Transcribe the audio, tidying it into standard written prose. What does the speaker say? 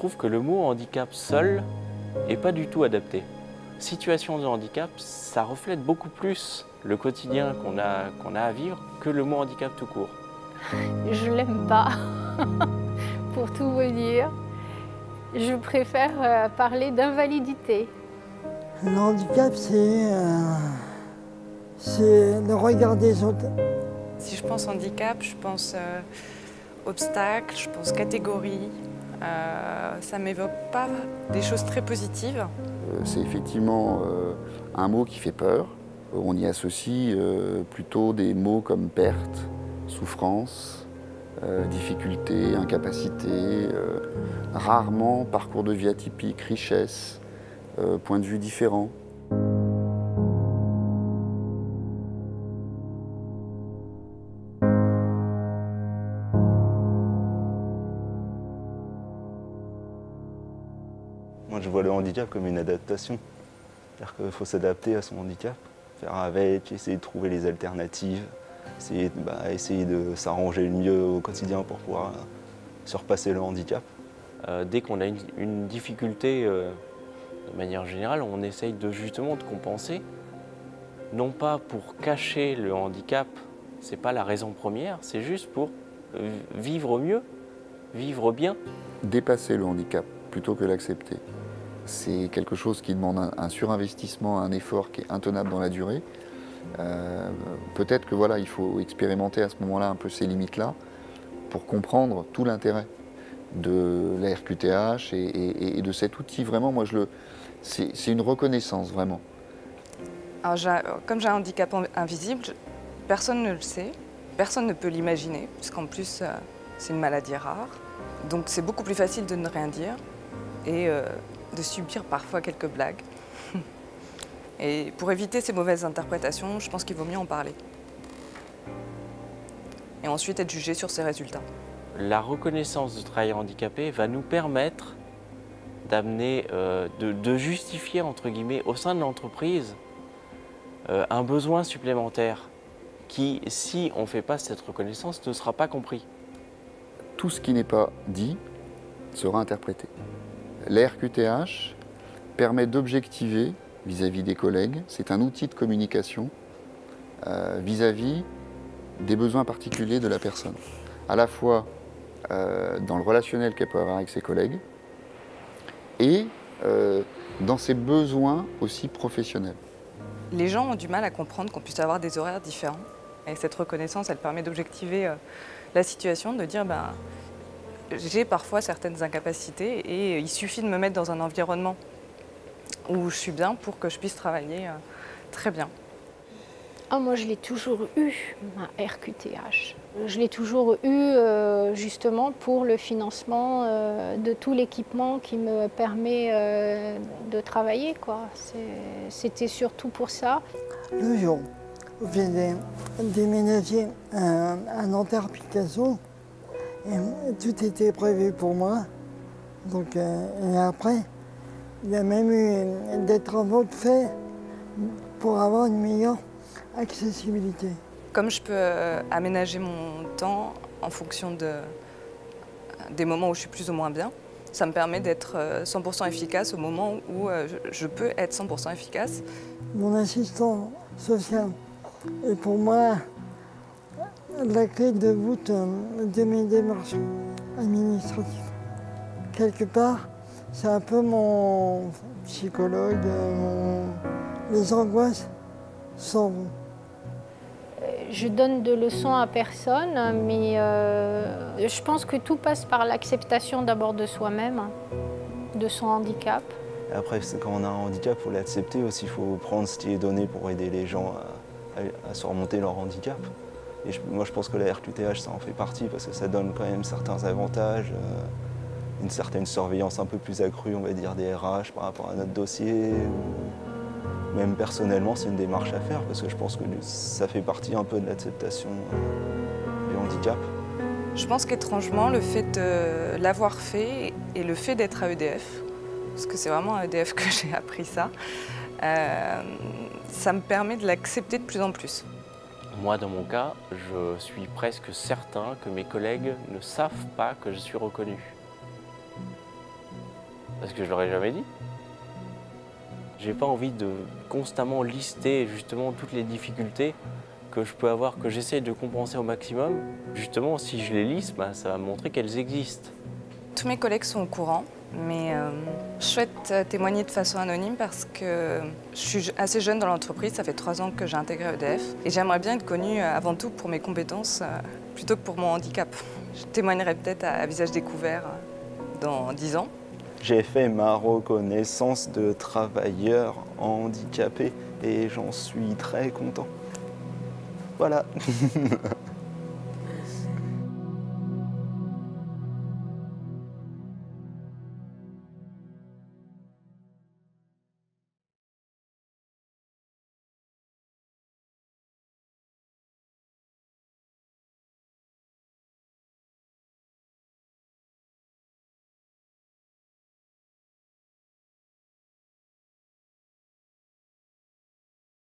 trouve que le mot handicap seul n'est pas du tout adapté. Situation de handicap, ça reflète beaucoup plus le quotidien qu'on a à vivre que le mot handicap tout court. Je l'aime pas, pour tout vous dire. Je préfère parler d'invalidité. Le handicap, c'est le regard des autres. Si je pense handicap, je pense obstacle, je pense catégorie. Ça ne m'évoque pas des choses très positives. C'est effectivement un mot qui fait peur. On y associe plutôt des mots comme perte, souffrance, difficulté, incapacité, rarement parcours de vie atypique, richesse, point de vue différent. Moi, je vois le handicap comme une adaptation. C'est-à-dire qu'il faut s'adapter à son handicap, faire avec, essayer de trouver les alternatives, essayer de s'arranger le mieux au quotidien pour pouvoir surpasser le handicap. Dès qu'on a une difficulté, de manière générale, on essaye justement de compenser. Non pas pour cacher le handicap, c'est pas la raison première, c'est juste pour vivre mieux, vivre bien. Dépasser le handicap plutôt que l'accepter. C'est quelque chose qui demande un surinvestissement, un effort qui est intenable dans la durée. Peut-être que voilà, il faut expérimenter à ce moment-là un peu ces limites-là pour comprendre tout l'intérêt de la RQTH et de cet outil. Vraiment, moi, c'est une reconnaissance, vraiment. Alors, comme j'ai un handicap invisible, personne ne le sait, personne ne peut l'imaginer, puisqu'en plus, c'est une maladie rare. Donc, c'est beaucoup plus facile de ne rien dire et de subir parfois quelques blagues. Et pour éviter ces mauvaises interprétations, je pense qu'il vaut mieux en parler. Et ensuite être jugé sur ses résultats. La reconnaissance de travailleur handicapé va nous permettre d'amener, de justifier, entre guillemets, au sein de l'entreprise, un besoin supplémentaire qui, si on ne fait pas cette reconnaissance, ne sera pas compris. Tout ce qui n'est pas dit sera interprété. La RQTH permet d'objectiver vis-à-vis des collègues. C'est un outil de communication vis-à-vis des besoins particuliers de la personne. À la fois dans le relationnel qu'elle peut avoir avec ses collègues et dans ses besoins aussi professionnels. Les gens ont du mal à comprendre qu'on puisse avoir des horaires différents. Et cette reconnaissance, elle permet d'objectiver la situation, de dire j'ai parfois certaines incapacités et il suffit de me mettre dans un environnement où je suis bien pour que je puisse travailler très bien. Ah, moi, je l'ai toujours eu, ma RQTH. Je l'ai toujours eu justement pour le financement de tout l'équipement qui me permet de travailler, quoi. C'était surtout pour ça. Le jour où j'ai déménagé à Nanterre-Picasso, et tout était prévu pour moi. Donc, et après, il y a même eu des travaux faits pour avoir une meilleure accessibilité. Comme je peux aménager mon temps en fonction des moments où je suis plus ou moins bien, ça me permet d'être 100% efficace au moment où je peux être 100% efficace. Mon assistant social est pour moi la clé de voûte de mes démarches administratives. Quelque part, c'est un peu mon psychologue, les angoisses s'en vont. Je donne de leçons à personne, mais je pense que tout passe par l'acceptation d'abord de soi-même, de son handicap. Et après, quand on a un handicap, il faut l'accepter aussi, il faut prendre ce qui est donné pour aider les gens à surmonter leur handicap. Et moi, je pense que la RQTH, ça en fait partie parce que ça donne quand même certains avantages, une certaine surveillance un peu plus accrue, on va dire, des RH par rapport à notre dossier. Même personnellement, c'est une démarche à faire parce que je pense que ça fait partie un peu de l'acceptation du handicap. Je pense qu'étrangement, le fait de l'avoir fait et le fait d'être à EDF, parce que c'est vraiment à EDF que j'ai appris ça, ça me permet de l'accepter de plus en plus. Moi, dans mon cas, je suis presque certain que mes collègues ne savent pas que je suis reconnu. Parce que je l'aurais jamais dit. J'ai pas envie de constamment lister justement toutes les difficultés que je peux avoir, que j'essaie de compenser au maximum. Justement, si je les liste, bah, ça va me montrer qu'elles existent. Tous mes collègues sont au courant, mais je souhaite témoigner de façon anonyme parce que je suis assez jeune dans l'entreprise, ça fait 3 ans que j'ai intégré EDF, et j'aimerais bien être connue avant tout pour mes compétences plutôt que pour mon handicap. Je témoignerai peut-être à visage découvert dans 10 ans. J'ai fait ma reconnaissance de travailleur handicapé et j'en suis très content. Voilà.